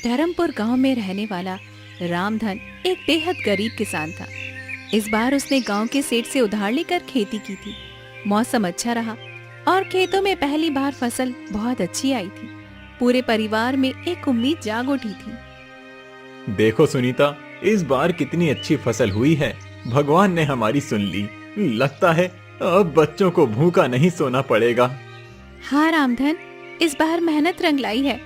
धर्मपुर गांव में रहने वाला रामधन एक बेहद गरीब किसान था। इस बार उसने गांव के सेठ से उधार लेकर खेती की थी। मौसम अच्छा रहा और खेतों में पहली बार फसल बहुत अच्छी आई थी। पूरे परिवार में एक उम्मीद जाग उठी थी। देखो सुनीता, इस बार कितनी अच्छी फसल हुई है। भगवान ने हमारी सुन ली। लगता है अब बच्चों को भूखा नहीं सोना पड़ेगा। हाँ रामधन, इस बार मेहनत रंग लाई है।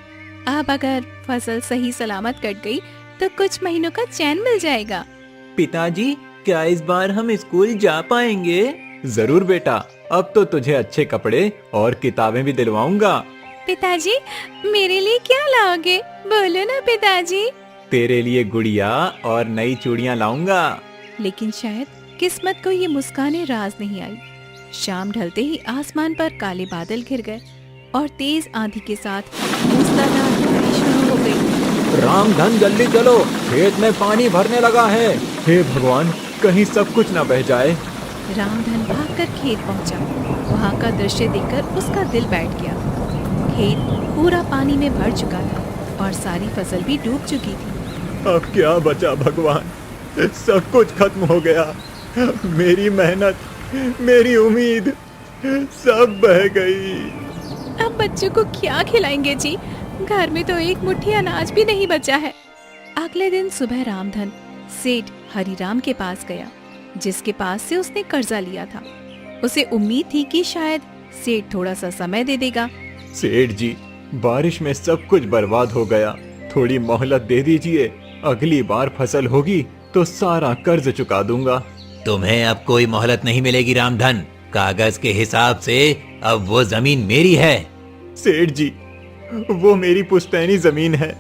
अब अगर फसल सही सलामत कट गई तो कुछ महीनों का चैन मिल जाएगा। पिताजी, क्या इस बार हम स्कूल जा पाएंगे? जरूर बेटा, अब तो तुझे अच्छे कपड़े और किताबें भी दिलवाऊंगा। पिताजी, मेरे लिए क्या लाओगे? बोलो ना पिताजी। तेरे लिए गुड़िया और नई चूड़ियां लाऊंगा। लेकिन शायद किस्मत को ये मुस्काने राज नहीं आई। शाम ढलते ही आसमान पर काले बादल घिर गए और तेज आंधी के साथ मूसलाधार बारिश शुरू हो गई। रामधन, जल्दी चलो, खेत में पानी भरने लगा है। हे भगवान, कहीं सब कुछ न बह जाए। रामधन भागकर खेत पहुंचा। वहां का दृश्य देखकर उसका दिल बैठ गया। खेत पूरा पानी में भर चुका था और सारी फसल भी डूब चुकी थी। अब क्या बचा भगवान? सब कुछ खत्म हो गया। मेरी मेहनत, मेरी उम्मीद सब बह गई। अब बच्चों को क्या खिलाएंगे जी? घर में तो एक मुट्ठी अनाज भी नहीं बचा है। अगले दिन सुबह रामधन सेठ हरिराम के पास गया, जिसके पास से उसने कर्जा लिया था। उसे उम्मीद थी कि शायद सेठ थोड़ा सा समय दे देगा। सेठ जी, बारिश में सब कुछ बर्बाद हो गया। थोड़ी मोहलत दे दीजिए। अगली बार फसल होगी तो सारा कर्ज चुका दूंगा। तुम्हें अब कोई मोहलत नहीं मिलेगी रामधन। कागज के हिसाब से अब वो जमीन मेरी है। सेठ जी, वो मेरी पुश्तैनी जमीन है।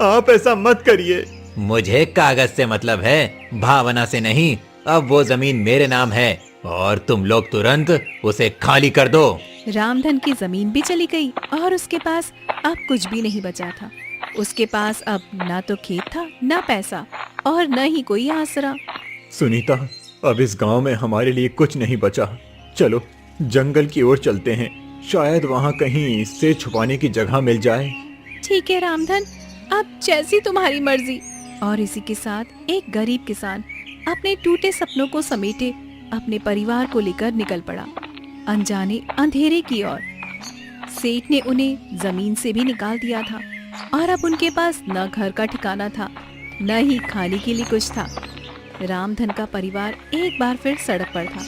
आप ऐसा मत करिए। मुझे कागज से मतलब है, भावना से नहीं। अब वो जमीन मेरे नाम है और तुम लोग तुरंत उसे खाली कर दो। रामधन की जमीन भी चली गई और उसके पास अब कुछ भी नहीं बचा था। उसके पास अब ना तो खेत था, ना पैसा और न ही कोई आसरा। सुनीता, अब इस गांव में हमारे लिए कुछ नहीं बचा। चलो जंगल की ओर चलते हैं। शायद वहाँ कहीं से छुपाने की जगह मिल जाए। ठीक है रामधन, अब जैसी तुम्हारी मर्जी। और इसी के साथ एक गरीब किसान अपने टूटे सपनों को समेटे अपने परिवार को लेकर निकल पड़ा, अनजाने अंधेरे की ओर। सेठ ने उन्हें जमीन से भी निकाल दिया था और अब उनके पास न घर का ठिकाना था, न ही खाने के लिए कुछ था। रामधन का परिवार एक बार फिर सड़क पर था।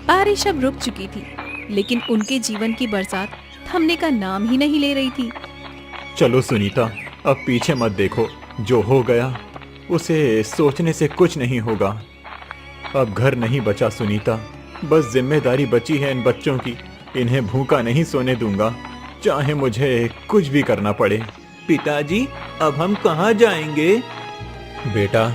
बारिश अब रुक चुकी थी, लेकिन उनके जीवन की बरसात थमने का नाम ही नहीं ले रही थी। चलो सुनीता, अब पीछे मत देखो। जो हो गया उसे सोचने से कुछ नहीं होगा। अब घर नहीं बचा सुनीता, बस जिम्मेदारी बची है इन बच्चों की। इन्हें भूखा नहीं सोने दूंगा, चाहे मुझे कुछ भी करना पड़े। पिताजी, अब हम कहाँ जाएंगे? बेटा,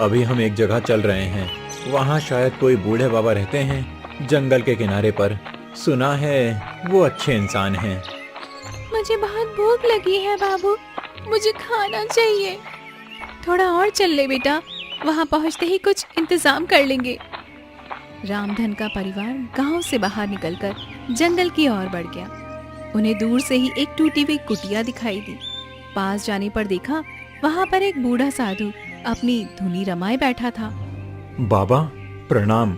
अभी हम एक जगह चल रहे हैं। वहाँ शायद कोई बूढ़े बाबा रहते हैं, जंगल के किनारे पर। सुना है वो अच्छे इंसान हैं। मुझे बहुत भूख लगी है बाबू, मुझे खाना चाहिए। थोड़ा और चल ले बेटा, वहाँ पहुँचते ही कुछ इंतजाम कर लेंगे। रामधन का परिवार गांव से बाहर निकलकर जंगल की ओर बढ़ गया। उन्हें दूर से ही एक टूटी हुई कुटिया दिखाई दी। पास जाने पर देखा वहाँ पर एक बूढ़ा साधु अपनी धुनी रमाए बैठा था। बाबा प्रणाम,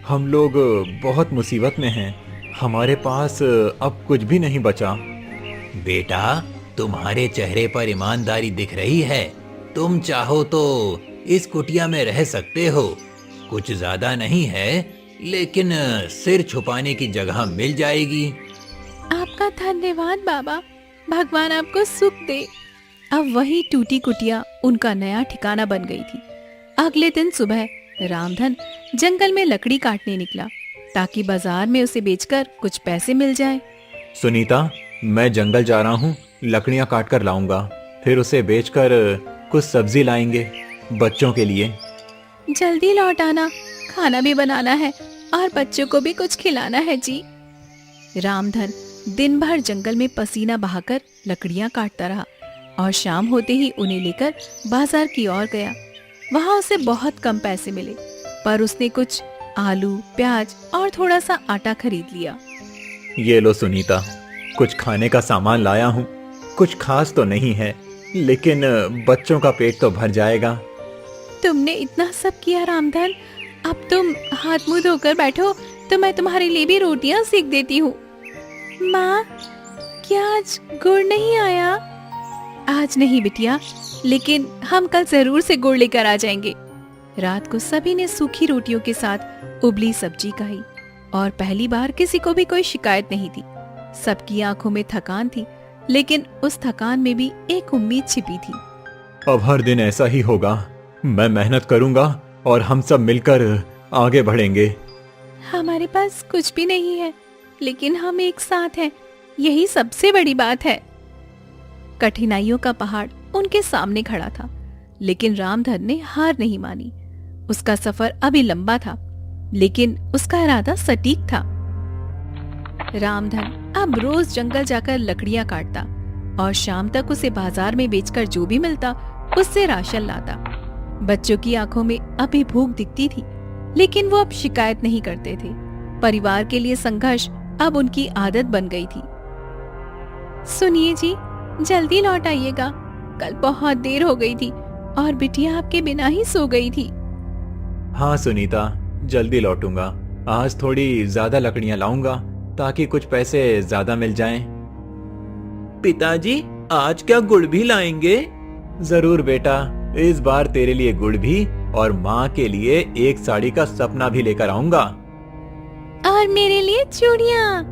हम लोग बहुत मुसीबत में हैं। हमारे पास अब कुछ भी नहीं बचा। बेटा, तुम्हारे चेहरे पर ईमानदारी दिख रही है। तुम चाहो तो इस कुटिया में रह सकते हो। कुछ ज्यादा नहीं है, लेकिन सिर छुपाने की जगह मिल जाएगी। आपका धन्यवाद बाबा, भगवान आपको सुख दे। अब वही टूटी कुटिया उनका नया ठिकाना बन गई थी। अगले दिन सुबह रामधन जंगल में लकड़ी काटने निकला, ताकि बाजार में उसे बेचकर कुछ पैसे मिल जाए। सुनीता, मैं जंगल जा रहा हूँ, लकड़ियाँ काट कर लाऊंगा। फिर उसे बेचकर कुछ सब्जी लाएंगे बच्चों के लिए। जल्दी लौट आना, खाना भी बनाना है और बच्चों को भी कुछ खिलाना है जी। रामधन दिन भर जंगल में पसीना बहाकर लकड़ियां काटता रहा और शाम होते ही उन्हें लेकर बाजार की ओर गया। वहां उसे बहुत कम पैसे मिले, पर उसने कुछ आलू, प्याज और थोड़ा सा आटा खरीद लिया। ये लो सुनीता, कुछ खाने का सामान लाया हूँ। कुछ खास तो नहीं है, लेकिन बच्चों का पेट तो भर जाएगा। तुमने इतना सब किया रामधन, अब तुम हाथ मुंह धोकर बैठो तो मैं तुम्हारे लिए भी रोटियां सेक देती हूँ। माँ, क्या आज गुड़ नहीं आया? आज नहीं बिटिया, लेकिन हम कल जरूर से गुड़ लेकर आ जाएंगे। रात को सभी ने सूखी रोटियों के साथ उबली सब्जी खाई और पहली बार किसी को भी कोई शिकायत नहीं थी। सबकी आंखों में थकान थी, लेकिन उस थकान में भी एक उम्मीद छिपी थी। अब हर दिन ऐसा ही होगा। मैं मेहनत करूंगा और हम सब मिलकर आगे बढ़ेंगे। हमारे पास कुछ भी नहीं है, लेकिन हम एक साथ हैं, यही सबसे बड़ी बात है। कठिनाइयों का पहाड़ उनके सामने खड़ा था, लेकिन रामधन ने हार नहीं मानी। उसका सफर अभी लंबा था, लेकिन उसका इरादा सटीक था। रामधन अब रोज जंगल जाकर लकड़ियां काटता और शाम तक उसे बाजार में बेचकर जो भी मिलता उससे राशन लाता। बच्चों की आंखों में अभी भूख दिखती थी, लेकिन वो अब शिकायत नहीं करते थे। परिवार के लिए संघर्ष अब उनकी आदत बन गई थी। सुनिए जी, जल्दी लौट आइएगा, कल बहुत देर हो गई थी और बिटिया आपके बिना ही सो गई थी। हाँ सुनीता, जल्दी लौटूंगा। आज थोड़ी ज्यादा लकड़ियां लाऊंगा ताकि कुछ पैसे ज्यादा मिल जाएं। पिताजी, आज क्या गुड़ भी लाएंगे? जरूर बेटा, इस बार तेरे लिए गुड़ भी और माँ के लिए एक साड़ी का सपना भी लेकर आऊंगा। और मेरे लिए चूड़ियां।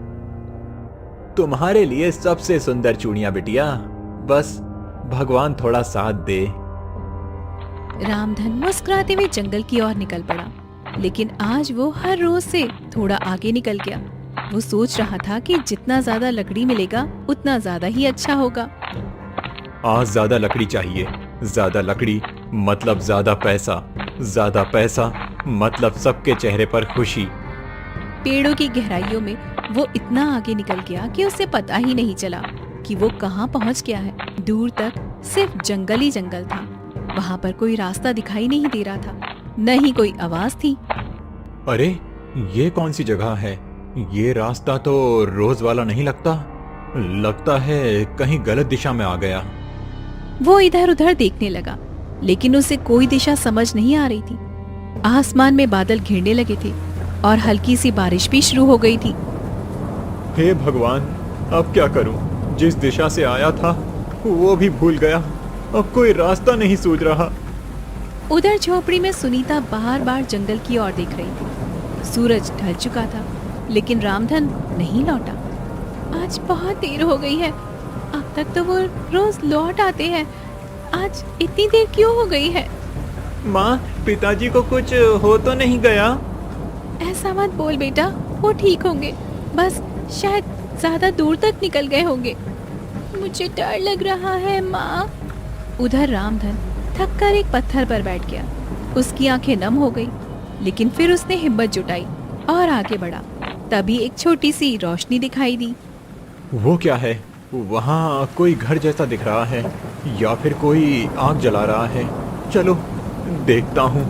तुम्हारे लिए सबसे सुंदर चूड़ियां बिटिया, बस भगवान थोड़ा साथ दे। रामधन मुस्कुराते हुए जंगल की ओर निकल पड़ा, लेकिन आज वो हर रोज से थोड़ा आगे निकल गया। वो सोच रहा था कि जितना ज्यादा लकड़ी मिलेगा उतना ज्यादा ही अच्छा होगा। आज ज्यादा लकड़ी चाहिए, ज्यादा लकड़ी मतलब ज्यादा पैसा मतलब सबके चेहरे पर खुशी। पेड़ों की गहराइयों में वो इतना आगे निकल गया कि उसे पता ही नहीं चला कि वो कहाँ पहुँच गया है। दूर तक सिर्फ जंगल ही जंगल था। वहाँ पर कोई रास्ता दिखाई नहीं दे रहा था, न ही कोई आवाज थी। अरे, ये कौन सी जगह है? ये रास्ता तो रोज वाला नहीं लगता है कहीं गलत दिशा में आ गया। वो इधर उधर देखने लगा, लेकिन उसे कोई दिशा समझ नहीं आ रही थी। आसमान में बादल घिरने लगे थे और हल्की सी बारिश भी शुरू हो गई थी। हे भगवान, अब क्या करूं? जिस दिशा से आया था वो भी भूल गया। अब कोई रास्ता नहीं सूझ रहा। उधर झोपड़ी में सुनीता बार बार जंगल की ओर देख रही थी। सूरज ढल चुका था, लेकिन रामधन नहीं लौटा। आज बहुत देर हो गई है, अब तक तो वो रोज लौट आते हैं, आज इतनी देर क्यों हो गई है? माँ, पिताजी को कुछ हो तो नहीं गया? ऐसा मत बोल बेटा, वो ठीक होंगे, बस शायद ज्यादा दूर तक निकल गए होंगे। मुझे डर लग रहा है माँ। उधर रामधन थक कर एक पत्थर पर बैठ गया। उसकी आंखें नम हो गई, लेकिन फिर उसने हिम्मत जुटाई और आगे बढ़ा। तभी एक छोटी सी रोशनी दिखाई दी। वो क्या है? वहाँ कोई घर जैसा दिख रहा है या फिर कोई आग जला रहा है। चलो देखता हूँ।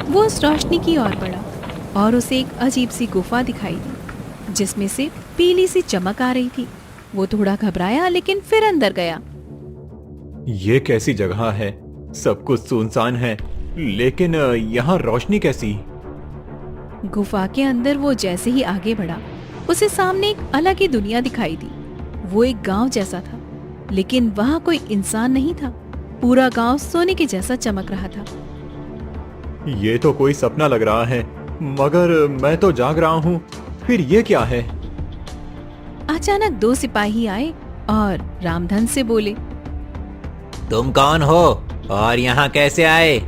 वो उस रोशनी की ओर बढ़ा और उसे एक अजीब सी गुफा दिखाई दी, जिसमें से पीली सी चमक आ रही थी। वो थोड़ा घबराया, लेकिन फिर अंदर गया। ये कैसी जगह है? सब कुछ सुनसान है, लेकिन यहाँ रोशनी कैसी? गुफा के अंदर वो जैसे ही आगे बढ़ा, उसे सामने एक अलग ही दुनिया दिखाई दी। वो एक गांव जैसा था, लेकिन वहाँ कोई इंसान नहीं था। पूरा गांव सोने के जैसा चमक रहा था। ये तो कोई सपना लग रहा है, मगर मैं तो जाग रहा हूँ। फिर ये क्या है? अचानक दो सिपाही आए और रामधन से बोले, तुम कौन हो और यहाँ कैसे आए?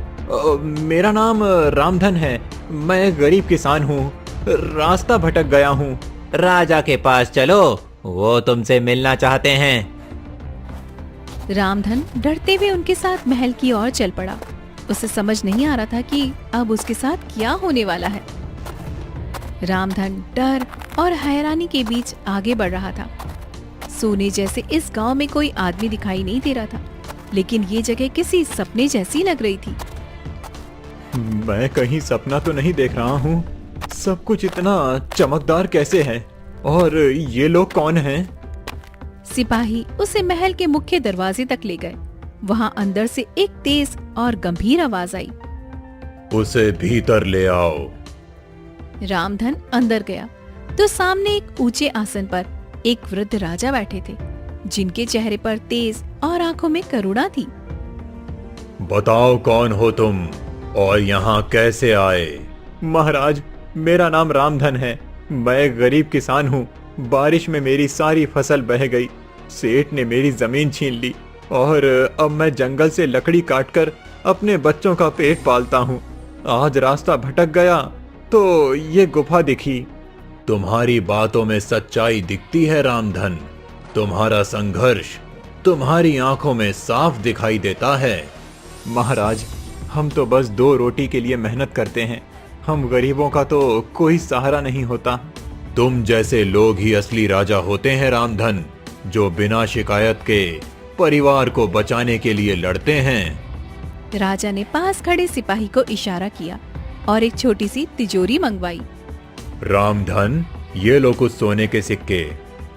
मेरा नाम रामधन है। मैं गरीब किसान हूँ, रास्ता भटक गया हूँ। राजा के पास चलो, वो तुमसे मिलना चाहते हैं। रामधन डरते हुए उनके साथ महल की ओर चल पड़ा। उसे समझ नहीं आ रहा था कि अब उसके साथ क्या होने वाला है। रामधन डर और हैरानी के बीच आगे बढ़ रहा था। सोने जैसे इस गांव में कोई आदमी दिखाई नहीं दे रहा था, लेकिन ये जगह किसी सपने जैसी लग रही थी। मैं कहीं सपना तो नहीं देख रहा हूँ। सब कुछ इतना चमकदार कैसे है? और ये लोग कौन हैं? सिपाही उसे महल के मुख्य दरवाजे तक ले गए। वहाँ अंदर से एक तेज और गंभीर आवाज आई। उसे भीतर ले आओ। रामधन अंदर गया तो सामने एक ऊंचे आसन पर एक वृद्ध राजा बैठे थे, जिनके चेहरे पर तेज और आंखों में करुणा थी। बताओ कौन हो तुम और यहाँ कैसे आए? महाराज, मेरा नाम रामधन है। मैं एक गरीब किसान हूँ। बारिश में मेरी सारी फसल बह गई। सेठ ने मेरी जमीन छीन ली और अब मैं जंगल से लकड़ी काटकर अपने बच्चों का पेट पालता हूँ। आज रास्ता भटक गया तो ये गुफा दिखी। तुम्हारी बातों में सच्चाई दिखती है रामधन। तुम्हारा संघर्ष तुम्हारी आंखों में साफ दिखाई देता है। महाराज, हम तो बस 2 रोटी के लिए मेहनत करते हैं। हम गरीबों का तो कोई सहारा नहीं होता। तुम जैसे लोग ही असली राजा होते हैं रामधन, जो बिना शिकायत के परिवार को बचाने के लिए लड़ते हैं। राजा ने पास खड़े सिपाही को इशारा किया और एक छोटी सी तिजोरी मंगवाई। रामधन, ये लो कुछ सोने के सिक्के।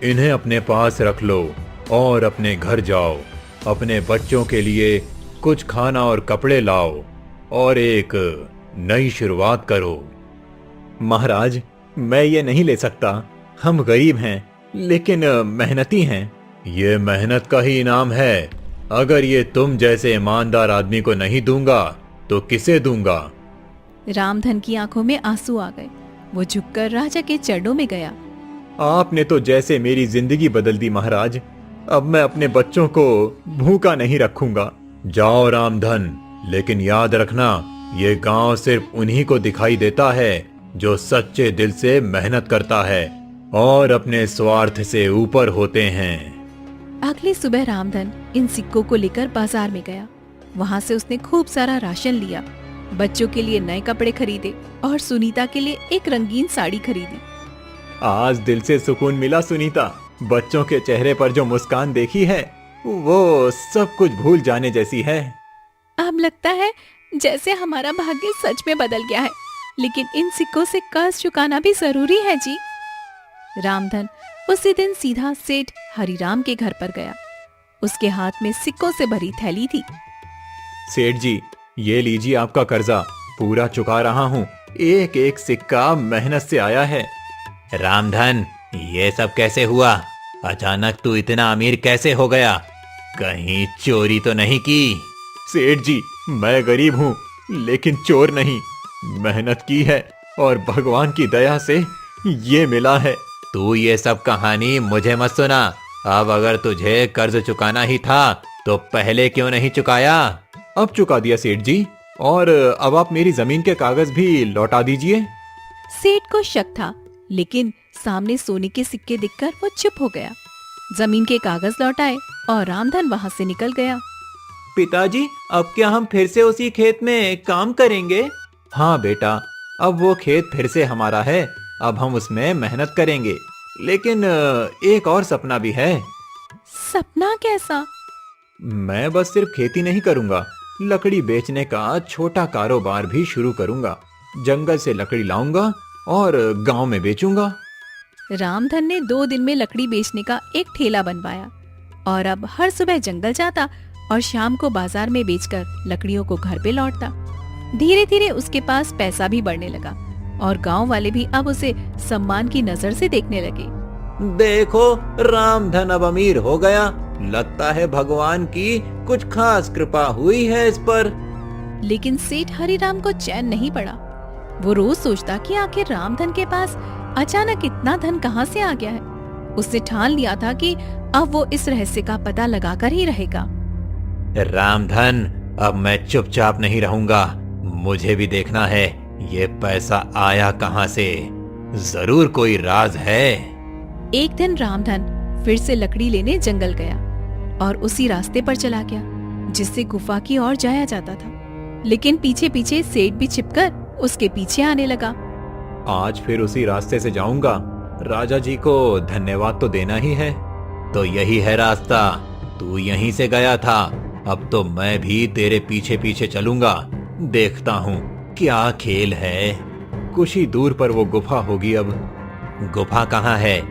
इन्हें अपने पास रख लो और अपने घर जाओ। अपने बच्चों के लिए कुछ खाना और कपड़े लाओ और एक नई शुरुआत करो। महाराज, मैं ये नहीं ले सकता। हम गरीब हैं, लेकिन मेहनती हैं। ये मेहनत का ही इनाम है। अगर ये तुम जैसे ईमानदार आदमी को नहीं दूंगा तो किसे दूंगा? रामधन की आंखों में आंसू आ गए। वो झुककर राजा के चरणों में गया। आपने तो जैसे मेरी जिंदगी बदल दी महाराज। अब मैं अपने बच्चों को भूखा नहीं रखूंगा। जाओ रामधन, लेकिन याद रखना, ये गांव सिर्फ उन्हीं को दिखाई देता है जो सच्चे दिल से मेहनत करता है और अपने स्वार्थ से ऊपर होते हैं। अगली सुबह रामधन इन सिक्कों को लेकर बाजार में गया। वहाँ से उसने खूब सारा राशन लिया, बच्चों के लिए नए कपड़े खरीदे और सुनीता के लिए एक रंगीन साड़ी खरीदी। आज दिल से सुकून मिला सुनीता। बच्चों के चेहरे पर जो मुस्कान देखी है, वो सब कुछ भूल जाने जैसी है। अब लगता है जैसे हमारा भाग्य सच में बदल गया है, लेकिन इन सिक्कों से कर्ज चुकाना भी जरूरी है जी। रामधन उसी दिन सीधा सेठ हरिराम के घर पर गया। उसके हाथ में सिक्कों से भरी थैली थी। सेठ जी, ये लीजिए आपका कर्जा। पूरा चुका रहा हूँ। एक एक सिक्का मेहनत से आया है। रामधन, ये सब कैसे हुआ? अचानक तू इतना अमीर कैसे हो गया? कहीं चोरी तो नहीं की? सेठ जी, मैं गरीब हूँ, लेकिन चोर नहीं। मेहनत की है और भगवान की दया से ये मिला है। तू ये सब कहानी मुझे मत सुना। अब अगर तुझे कर्ज चुकाना ही था तो पहले क्यों नहीं चुकाया? अब चुका दिया सेठ जी, और अब आप मेरी जमीन के कागज भी लौटा दीजिए। सेठ को शक था, लेकिन सामने सोने के सिक्के दिखकर वो चुप हो गया। जमीन के कागज लौटाए और रामधन वहाँ से निकल गया। पिताजी, अब क्या हम फिर से उसी खेत में काम करेंगे? हाँ बेटा, अब वो खेत फिर से हमारा है। अब हम उसमें मेहनत करेंगे, लेकिन एक और सपना भी है। सपना कैसा? मैं बस सिर्फ खेती नहीं करूंगा, लकड़ी बेचने का छोटा कारोबार भी शुरू करूंगा। जंगल से लकड़ी लाऊंगा और गांव में बेचूंगा। रामधन ने 2 दिन में लकड़ी बेचने का एक ठेला बनवाया और अब हर सुबह जंगल जाता और शाम को बाजार में बेचकर लकड़ियों को घर पे लौटता। धीरे धीरे उसके पास पैसा भी बढ़ने लगा और गांव वाले भी अब उसे सम्मान की नजर से देखने लगे। देखो, रामधन अब अमीर हो गया। लगता है भगवान की कुछ खास कृपा हुई है इस पर। लेकिन सेठ हरिराम को चैन नहीं पड़ा। वो रोज सोचता कि आखिर रामधन के पास अचानक इतना धन कहाँ से आ गया है। उसने ठान लिया था कि अब वो इस रहस्य का पता लगाकर ही रहेगा। रामधन, अब मैं चुपचाप नहीं रहूंगा। मुझे भी देखना है ये पैसा आया कहाँ से। जरूर कोई राज है। एक दिन रामधन फिर से लकड़ी लेने जंगल गया और उसी रास्ते पर चला गया जिससे गुफा की ओर जाया जाता था। लेकिन पीछे पीछे सेठ भी छिपकर उसके पीछे आने लगा। आज फिर उसी रास्ते से जाऊंगा। राजा जी को धन्यवाद तो देना ही है। तो यही है रास्ता। तू यहीं से गया था, अब तो मैं भी तेरे पीछे पीछे चलूंगा। देखता हूँ क्या खेल है। कुछ ही दूर पर वो गुफा होगी। अब गुफा कहाँ है?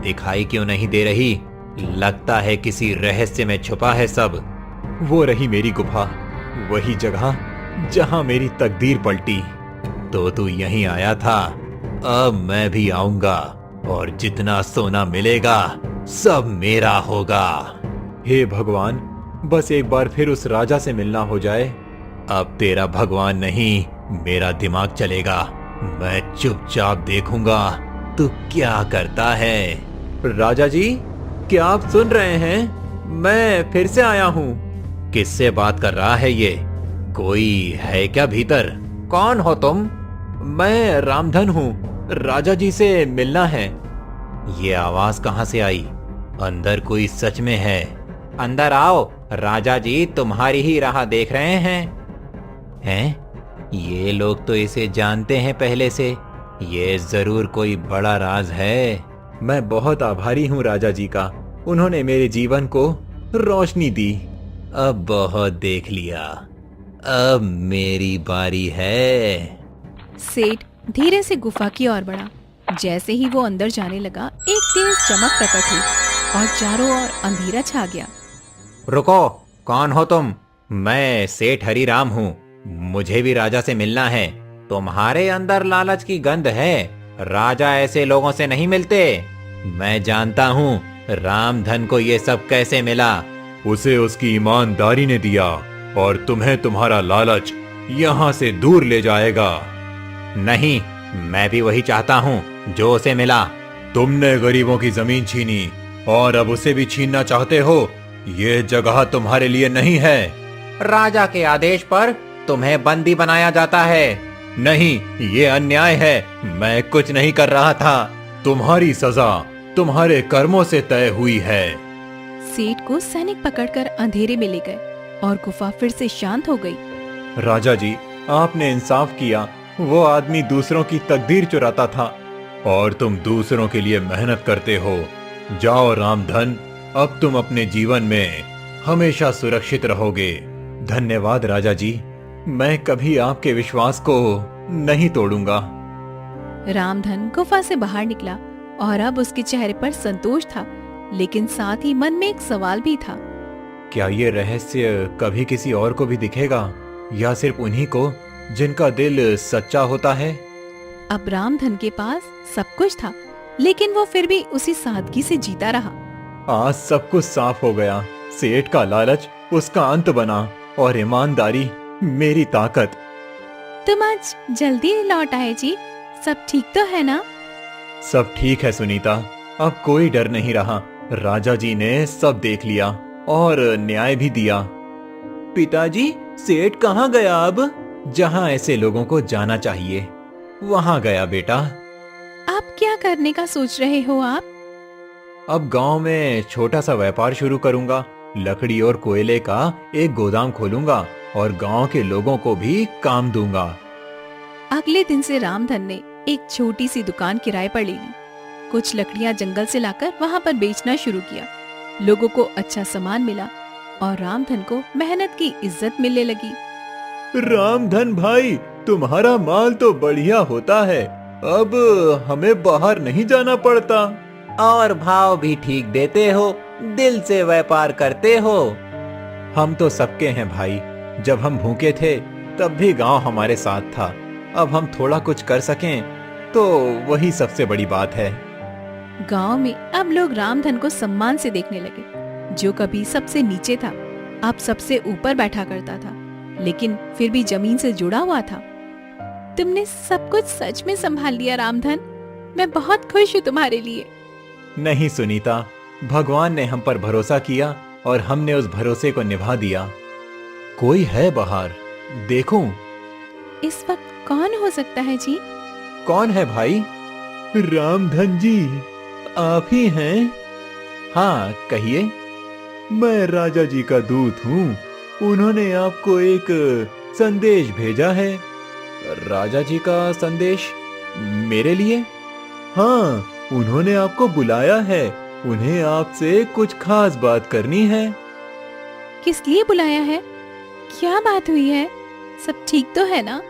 दिखाई क्यों नहीं दे रही? लगता है किसी रहस्य में छुपा है सब। वो रही मेरी गुफा, वही जगह जहां मेरी तकदीर पलटी। तो तू यहीं आया था, अब मैं भी आऊंगा और जितना सोना मिलेगा सब मेरा होगा। हे भगवान, बस एक बार फिर उस राजा से मिलना हो जाए। अब तेरा भगवान नहीं, मेरा दिमाग चलेगा। मैं चुपचाप देखूंगा तू क्या करता है। राजा जी, क्या आप सुन रहे हैं? मैं फिर से आया हूँ। किससे बात कर रहा है ये? कोई है क्या भीतर? कौन हो तुम? मैं रामधन हूँ, राजा जी से मिलना है। ये आवाज कहाँ से आई? अंदर कोई सच में है? अंदर आओ, राजा जी तुम्हारी ही राह देख रहे हैं। हैं? ये लोग तो इसे जानते हैं पहले से। ये जरूर कोई बड़ा राज है। मैं बहुत आभारी हूँ राजा जी का, उन्होंने मेरे जीवन को रोशनी दी। अब बहुत देख लिया, अब मेरी बारी है। सेठ धीरे से गुफा की ओर बढ़ा। जैसे ही वो अंदर जाने लगा, एक तेज चमक प्रकट हुई और चारों ओर अंधेरा छा गया। रुको, कौन हो तुम? मैं सेठ हरिराम हूँ, मुझे भी राजा से मिलना है। तुम्हारे अंदर लालच की गंध है, राजा ऐसे लोगों से नहीं मिलते। मैं जानता हूँ रामधन को ये सब कैसे मिला। उसे उसकी ईमानदारी ने दिया और तुम्हें तुम्हारा लालच यहाँ से दूर ले जाएगा। नहीं, मैं भी वही चाहता हूँ जो उसे मिला। तुमने गरीबों की जमीन छीनी और अब उसे भी छीनना चाहते हो। ये जगह तुम्हारे लिए नहीं है। राजा के आदेश पर तुम्हें बंदी बनाया जाता है। नहीं, ये अन्याय है। मैं कुछ नहीं कर रहा था। तुम्हारी सजा तुम्हारे कर्मों से तय हुई है। सेठ को सैनिक पकड़कर अंधेरे में ले गए और गुफा फिर से शांत हो गई। राजा जी, आपने इंसाफ किया। वो आदमी दूसरों की तकदीर चुराता था और तुम दूसरों के लिए मेहनत करते हो। जाओ रामधन, अब तुम अपने जीवन में हमेशा सुरक्षित रहोगे। धन्यवाद राजा जी, मैं कभी आपके विश्वास को नहीं तोड़ूंगा। रामधन गुफा से बाहर निकला और अब उसके चेहरे पर संतोष था, लेकिन साथ ही मन में एक सवाल भी था। क्या ये रहस्य कभी किसी और को भी दिखेगा या सिर्फ उन्हीं को जिनका दिल सच्चा होता है? अब रामधन के पास सब कुछ था, लेकिन वो फिर भी उसी सादगी से जीता रहा। आज सब कुछ साफ हो गया। सेठ का लालच उसका अंत बना और ईमानदारी मेरी ताकत। तुम आज जल्दी लौट आए जी, सब ठीक तो है ना? सब ठीक है सुनीता, अब कोई डर नहीं रहा। राजा जी ने सब देख लिया और न्याय भी दिया। पिताजी, सेठ कहाँ गया अब? जहाँ ऐसे लोगों को जाना चाहिए वहाँ गया बेटा। आप क्या करने का सोच रहे हो आप? अब गांव में छोटा सा व्यापार शुरू करूंगा। लकड़ी और कोयले का एक गोदाम खोलूंगा और गांव के लोगों को भी काम दूंगा। अगले दिन से रामधन ने एक छोटी सी दुकान किराए पर ले ली। कुछ लकड़ियां जंगल से लाकर वहां पर बेचना शुरू किया। लोगों को अच्छा सामान मिला और रामधन को मेहनत की इज्जत मिलने लगी। रामधन भाई, तुम्हारा माल तो बढ़िया होता है। अब हमें बाहर नहीं जाना पड़ता। और भाव भी ठीक देते हो, दिल से व्यापार करते हो। हम तो सबके हैं भाई। जब हम भूखे थे तब भी गांव हमारे साथ था। अब हम थोड़ा कुछ कर सकें तो वही सबसे बड़ी बात है। गांव में अब लोग रामधन को सम्मान से देखने लगे। जो कभी सबसे नीचे था, अब सबसे ऊपर बैठा करता था, लेकिन फिर भी जमीन से जुड़ा हुआ था। तुमने सब कुछ सच में संभाल लिया रामधन, मैं बहुत खुश हूँ तुम्हारे लिए। नहीं सुनीता, भगवान ने हम पर भरोसा किया और हमने उस भरोसे को निभा दिया। कोई है बाहर, देखूं? इस वक्त कौन हो सकता है जी? कौन है भाई? रामधन जी, आप ही हैं? हाँ, कहिए। मैं राजा जी का दूत हूँ। उन्होंने आपको एक संदेश भेजा है। राजा जी का संदेश मेरे लिए? हाँ, उन्होंने आपको बुलाया है। उन्हें आपसे कुछ खास बात करनी है। किस लिए बुलाया है? क्या बात हुई है? सब ठीक तो है ना?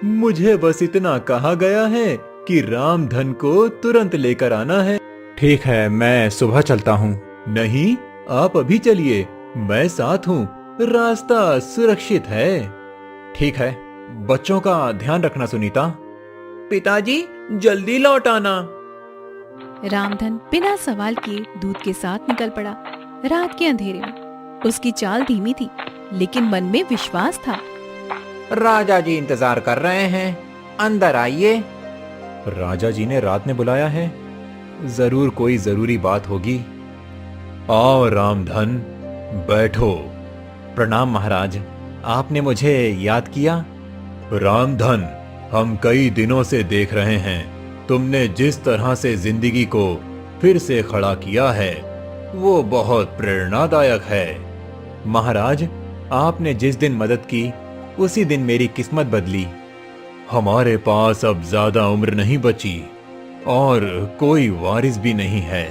मुझे बस इतना कहा गया है कि रामधन को तुरंत लेकर आना है। ठीक है, मैं सुबह चलता हूँ। नहीं, आप अभी चलिए, मैं साथ हूँ, रास्ता सुरक्षित है। ठीक है, बच्चों का ध्यान रखना सुनीता। पिताजी, जल्दी लौट आना। रामधन बिना सवाल किए दूत के साथ निकल पड़ा। रात के अंधेरे में उसकी चाल धीमी थी, लेकिन मन में विश्वास था। राजा जी इंतजार कर रहे हैं, अंदर आइए। राजा जी ने रात में बुलाया है, जरूर कोई जरूरी बात होगी। आओ रामधन, बैठो। प्रणाम महाराज, आपने मुझे याद किया? रामधन, हम कई दिनों से देख रहे हैं, तुमने जिस तरह से जिंदगी को फिर से खड़ा किया है वो बहुत प्रेरणादायक है। महाराज, आपने जिस दिन मदद की उसी दिन मेरी किस्मत बदली। हमारे पास अब ज्यादा उम्र नहीं बची और कोई वारिस भी नहीं है।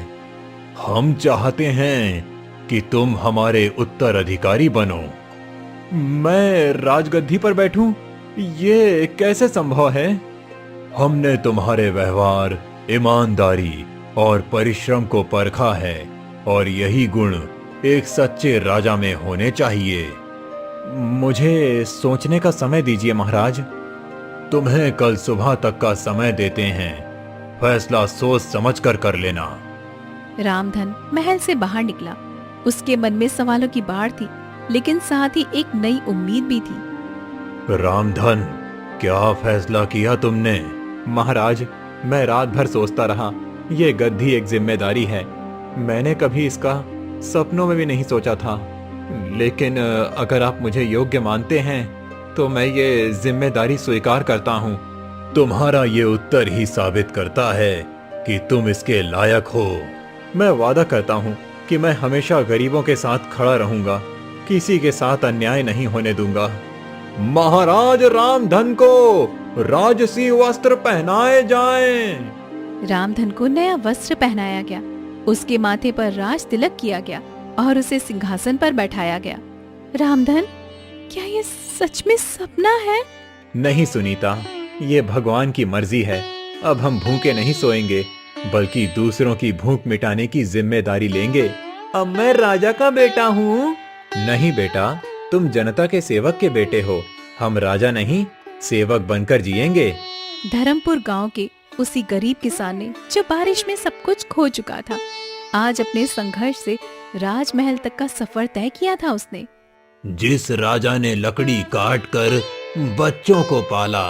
हम चाहते हैं कि तुम हमारे उत्तराधिकारी बनो। मैं राजगद्दी पर बैठूं? ये कैसे संभव है? हमने तुम्हारे व्यवहार, ईमानदारी और परिश्रम को परखा है और यही गुण एक सच्चे राजा में होने चाहिए। मुझे सोचने का समय दीजिए महाराज। तुम्हें कल सुबह तक का समय देते हैं, फैसला सोच समझकर कर लेना। रामधन महल से बाहर निकला। उसके मन में सवालों की बाढ़ थी, लेकिन साथ ही एक नई उम्मीद भी थी। रामधन, क्या फैसला किया तुमने? महाराज, मैं रात भर सोचता रहा। ये गद्दी एक जिम्मेदारी है, मैंने कभी इसका सपनों में भी नहीं सोचा था। लेकिन अगर आप मुझे योग्य मानते हैं तो मैं ये जिम्मेदारी स्वीकार करता हूँ। तुम्हारा ये उत्तर ही साबित करता है कि तुम इसके लायक हो। मैं वादा करता हूँ कि मैं हमेशा गरीबों के साथ खड़ा रहूंगा, किसी के साथ अन्याय नहीं होने दूंगा। महाराज रामधन को राजसी वस्त्र पहनाए जाएं। रामधन को नया वस्त्र पहनाया गया, उसके माथे पर राज तिलक किया गया और उसे सिंहासन पर बैठाया गया। रामधन, क्या ये सच में सपना है? नहीं सुनीता, ये भगवान की मर्जी है। अब हम भूखे नहीं सोएंगे, बल्कि दूसरों की भूख मिटाने की जिम्मेदारी लेंगे। अब मैं राजा का बेटा हूँ। नहीं बेटा, तुम जनता के सेवक के बेटे हो। हम राजा नहीं, सेवक बनकर जिएंगे। धर्मपुर गांव के उसी गरीब किसान ने, जो बारिश में सब कुछ खो चुका था, आज अपने संघर्ष से राजमहल तक का सफर तय किया था उसने। जिस राजा ने लकड़ी काट कर बच्चों को पाला,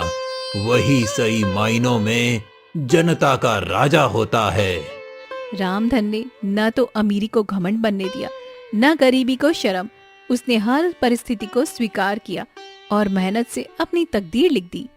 वही सही मायनों में जनता का राजा होता है। रामधन ने न तो अमीरी को घमंड बनने दिया, न गरीबी को शर्म। उसने हर परिस्थिति को स्वीकार किया और मेहनत से अपनी तकदीर लिख दी।